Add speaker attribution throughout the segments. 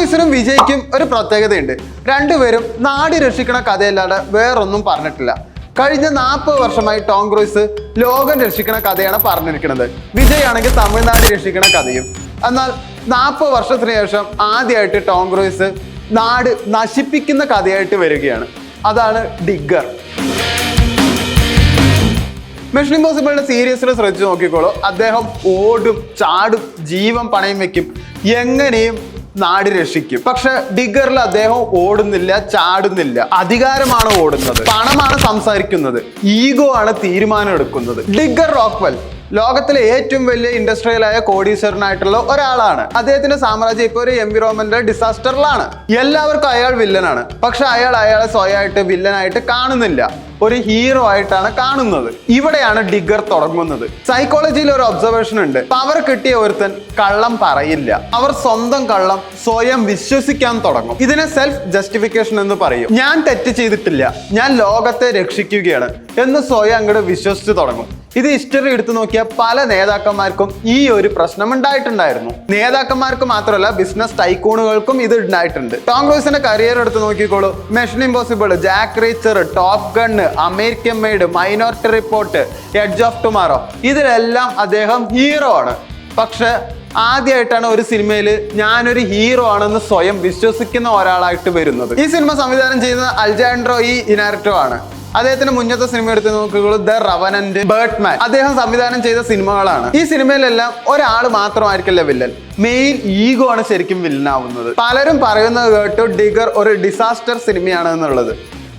Speaker 1: ക്രൂയിസിനും വിജയ്ക്കും ഒരു പ്രത്യേകതയുണ്ട്. രണ്ടുപേരും നാട് രക്ഷിക്കണ കഥയല്ലാതെ വേറൊന്നും പറഞ്ഞിട്ടില്ല. കഴിഞ്ഞ 40 വർഷമായി ടോം ക്രൂയിസ് ലോകം രക്ഷിക്കണ കഥയാണ് പറഞ്ഞിരിക്കുന്നത്. വിജയ് ആണെങ്കിൽ തമിഴ്നാട് രക്ഷിക്കണ കഥയും. എന്നാൽ 40 വർഷത്തിന് ശേഷം ആദ്യമായിട്ട് ടോം ക്രൂയിസ് നാട് നശിപ്പിക്കുന്ന കഥയായിട്ട് വരികയാണ്. അതാണ് ഡിഗ്ഗർ. മിഷൻ ഇംപോസിബിളിന്റെ സീരീസിൽ ശ്രദ്ധിച്ചു നോക്കിക്കോളൂ. അദ്ദേഹം ഓടും, ചാടും, ജീവൻ പണയം വെക്കും, എങ്ങനെയും നാട് രക്ഷിക്കും. പക്ഷെ ഡിഗ്ഗറിൽ അദ്ദേഹം ഓടുന്നില്ല, ചാടുന്നില്ല. അധികാരമാണ് ഓടുന്നത്, പണമാണ് സംസാരിക്കുന്നത്, ഈഗോ ആണ് തീരുമാനം എടുക്കുന്നത്. ഡിഗ്ഗർ റോക്ക്വെൽ ലോകത്തിലെ ഏറ്റവും വലിയ ഇൻഡസ്ട്രിയലായ കോടീശ്വരനായിട്ടുള്ള ഒരാളാണ്. അദ്ദേഹത്തിന്റെ സാമ്രാജ്യം ഇപ്പോൾ ഒരു എൻവിറോൺമെന്റൽ ഡിസാസ്റ്ററിലാണ്. എല്ലാവർക്കും അയാൾ വില്ലനാണ്. പക്ഷെ അയാളെ സ്വയമായിട്ട് വില്ലനായിട്ട് കാണുന്നില്ല, ഒരു ഹീറോ ആയിട്ടാണ് കാണുന്നത്. ഇവിടെയാണ് ഡിഗ്ഗർ തുടങ്ങുന്നത്. സൈക്കോളജിയിൽ ഒരു ഒബ്സർവേഷൻ ഉണ്ട്. പവർ കിട്ടിയ ഒരുത്തൻ കള്ളം പറയില്ല. അവർ സ്വന്തം കള്ളം സ്വയം വിശ്വസിക്കാൻ തുടങ്ങും. ഇതിനെ സെൽഫ് ജസ്റ്റിഫിക്കേഷൻ എന്ന് പറയും. ഞാൻ തെറ്റ് ചെയ്തിട്ടില്ല, ഞാൻ ലോകത്തെ രക്ഷിക്കുകയാണ് എന്ന് സ്വയം അങ്ങോട്ട് വിശ്വസിച്ച് തുടങ്ങും. ഇത് ഹിസ്റ്ററി എടുത്തു നോക്കിയ പല നേതാക്കന്മാർക്കും ഈ ഒരു പ്രശ്നം ഉണ്ടായിട്ടുണ്ടായിരുന്നു. നേതാക്കന്മാർക്ക് മാത്രമല്ല, ബിസിനസ് ടൈക്കൂണുകൾക്കും ഇത് ഉണ്ടായിട്ടുണ്ട്. ടോം ക്രൂയിസിന്റെ കരിയർ എടുത്ത് നോക്കിക്കോളൂ. Mission impossible, Jack റീച്ചർ, top gun, American made, minority report, edge of tomorrow, ഇതിലെല്ലാം അദ്ദേഹം ഹീറോ ആണ്. പക്ഷെ ആദ്യമായിട്ടാണ് ഒരു സിനിമയിൽ ഞാനൊരു ഹീറോ ആണെന്ന് സ്വയം വിശ്വസിക്കുന്ന ഒരാളായിട്ട് വരുന്നത്. ഈ സിനിമ സംവിധാനം ചെയ്യുന്നത് അൽജാൻഡ്രോ ഇനാർട്ടോ ആണ്. അദ്ദേഹത്തിന്റെ മുന്നത്തെ സിനിമ എടുത്ത് നോക്കുകയുള്ളൂ, ദ റവനന്റ്, ബേർഡ്മാൻ. അദ്ദേഹം സംവിധാനം ചെയ്ത സിനിമകളാണ്. ഈ സിനിമയിലെല്ലാം ഒരാൾ മാത്രമായിരിക്കില്ല വില്ലൻ, മെയിൻ ഈഗോ ആണ് ശരിക്കും വില്ലനാവുന്നത്. പലരും പറയുന്നത് കേട്ടു ഡിഗ്ഗർ ഒരു ഡിസാസ്റ്റർ സിനിമയാണ് എന്നുള്ളത്.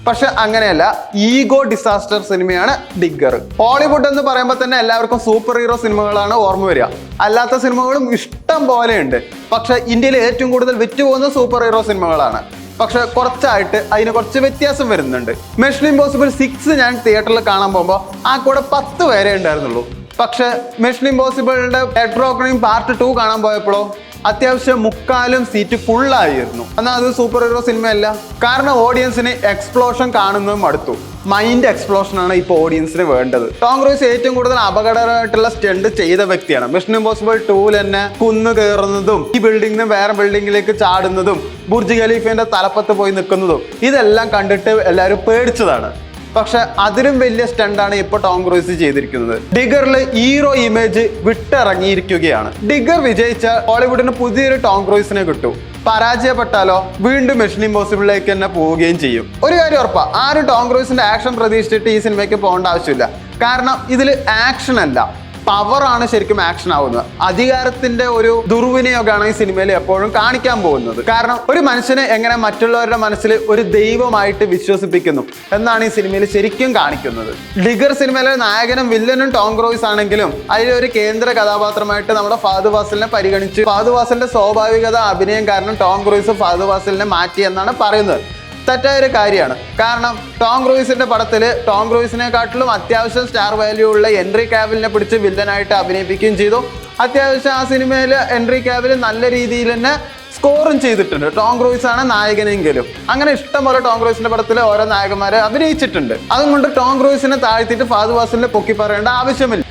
Speaker 1: പക്ഷെ അങ്ങനെയല്ല, ഈഗോ ഡിസാസ്റ്റർ സിനിമയാണ് ഡിഗ്ഗർ. ഹോളിവുഡ് എന്ന് പറയുമ്പോൾ തന്നെ എല്ലാവർക്കും സൂപ്പർ ഹീറോ സിനിമകളാണ് ഓർമ്മ വരിക. അല്ലാത്ത സിനിമകളും ഇഷ്ടം പോലെയുണ്ട്. പക്ഷെ ഇന്ത്യയിൽ ഏറ്റവും കൂടുതൽ വിറ്റുപോകുന്ന സൂപ്പർ ഹീറോ സിനിമകളാണ്. പക്ഷെ കുറച്ചായിട്ട് അതിന് കുറച്ച് വ്യത്യാസം വരുന്നുണ്ട്. മിഷൻ ഇംപോസിബിൾ 6 ഞാൻ തിയേറ്ററിൽ കാണാൻ പോകുമ്പോൾ ആ കൂടെ 10 പേരെ ഉണ്ടായിരുന്നുള്ളൂ. പക്ഷെ മിഷൻ ഇംപോസിബിളിന്റെ ഡെഡ് റോക്കണിംഗ് പാർട്ട് 2 കാണാൻ പോയപ്പോഴോ അത്യാവശ്യം 3/4 സീറ്റ് ഫുള്ളായിരുന്നു. എന്നാൽ അത് സൂപ്പർ ഹീറോ സിനിമയല്ല. കാരണം ഓഡിയൻസിന് എക്സ്പ്ലോഷൻ കാണുന്നതും അടുത്തു. മൈൻഡ് എക്സ്പ്ലോഷൻ ആണ് ഇപ്പോൾ ഓഡിയൻസിന് വേണ്ടത്. ടോം ക്രൂയിസ് ഏറ്റവും കൂടുതൽ അപകടകരമായിട്ടുള്ള സ്റ്റണ്ട് ചെയ്ത വ്യക്തിയാണ്. മിഷൻ ഇംപോസിബിൾ 2 തന്നെ കുന്ന് കയറുന്നതും ഈ ബിൽഡിംഗിൽ നിന്ന് വേറെ ബിൽഡിങ്ങിലേക്ക് ചാടുന്നതും ബുർജ് ഖലീഫയുടെ തലപ്പത്ത് പോയി നിൽക്കുന്നതും ഇതെല്ലാം കണ്ടിട്ട് എല്ലാവരും പേടിച്ചതാണ്. പക്ഷെ അതിലും വലിയ സ്റ്റണ്ടാണ് ഇപ്പൊ ടോം ക്രൂയിസ് ചെയ്തിരിക്കുന്നത്. ഡിഗ്ഗറിൽ ഹീറോ ഇമേജ് വിട്ടിറങ്ങിയിരിക്കുകയാണ്. ഡിഗ്ഗർ വിജയിച്ച ഹോളിവുഡിന് പുതിയൊരു ടോം ക്രൂയിസിനെ കിട്ടും. പരാജയപ്പെട്ടാലോ വീണ്ടും മിഷൻ ഇംപോസിബിളിലേക്ക് തന്നെ പോവുകയും ചെയ്യും. ഒരു കാര്യം ഉറപ്പാ, ആരും ടോം ക്രൂയിസിന്റെ ആക്ഷൻ പ്രതീക്ഷിച്ചിട്ട് ഈ സിനിമയ്ക്ക് പോകേണ്ട ആവശ്യമില്ല. കാരണം ഇതിൽ ആക്ഷൻ അല്ല, പവറാണ് ശരിക്കും ആക്ഷൻ ആവുന്നത്. അധികാരത്തിന്റെ ഒരു ദുർവിനിയോഗമാണ് ഈ സിനിമയിൽ എപ്പോഴും കാണിക്കാൻ പോകുന്നത്. കാരണം ഒരു മനുഷ്യനെ എങ്ങനെ മറ്റുള്ളവരുടെ മനസ്സിൽ ഒരു ദൈവമായിട്ട് വിശ്വസിപ്പിക്കുന്നു എന്നാണ് ഈ സിനിമയിൽ ശരിക്കും കാണിക്കുന്നത്. ഡിഗ്ഗർ സിനിമയിലെ നായകനും വില്ലനും ടോം ക്രൂയിസ് ആണെങ്കിലും അതിലൊരു കേന്ദ്ര കഥാപാത്രമായിട്ട് നമ്മുടെ ഫഹദ് ഫാസിലിനെ പരിഗണിച്ച് ഫഹദ് ഫാസിലിന്റെ സ്വാഭാവികത അഭിനയം കാരണം ടോം ക്രൂയിസ് ഫഹദ് ഫാസിലിനെ മാറ്റി എന്നാണ് പറയുന്നത്. തെറ്റായൊരു കാര്യമാണ്. കാരണം ടോം ക്രൂയിസിന്റെ പടത്തിൽ ടോം ക്രൂയിസിനെക്കാട്ടിലും അത്യാവശ്യം സ്റ്റാർ വാല്യൂ ഉള്ള ഹെൻറി കാവിലിനെ പിടിച്ച് വില്ലനായിട്ട് അഭിനയിപ്പിക്കുകയും ചെയ്തു. അത്യാവശ്യം ആ സിനിമയിൽ ഹെൻറി കാവിൽ നല്ല രീതിയിൽ തന്നെ സ്കോറും ചെയ്തിട്ടുണ്ട്. ടോം ക്രൂയിസ് ആണ് നായകനെങ്കിലും. അങ്ങനെ ഇഷ്ടം പോലെ ടോം ക്രൂയിസിന്റെ പടത്തിൽ ഓരോ നായകന്മാരെ അഭിനയിച്ചിട്ടുണ്ട്. അതുകൊണ്ട് ടോം ക്രൂയിസിനെ താഴ്ത്തിയിട്ട് ഫഹദ് ഫാസിലിനെ പൊക്കി പറയേണ്ട ആവശ്യമില്ല.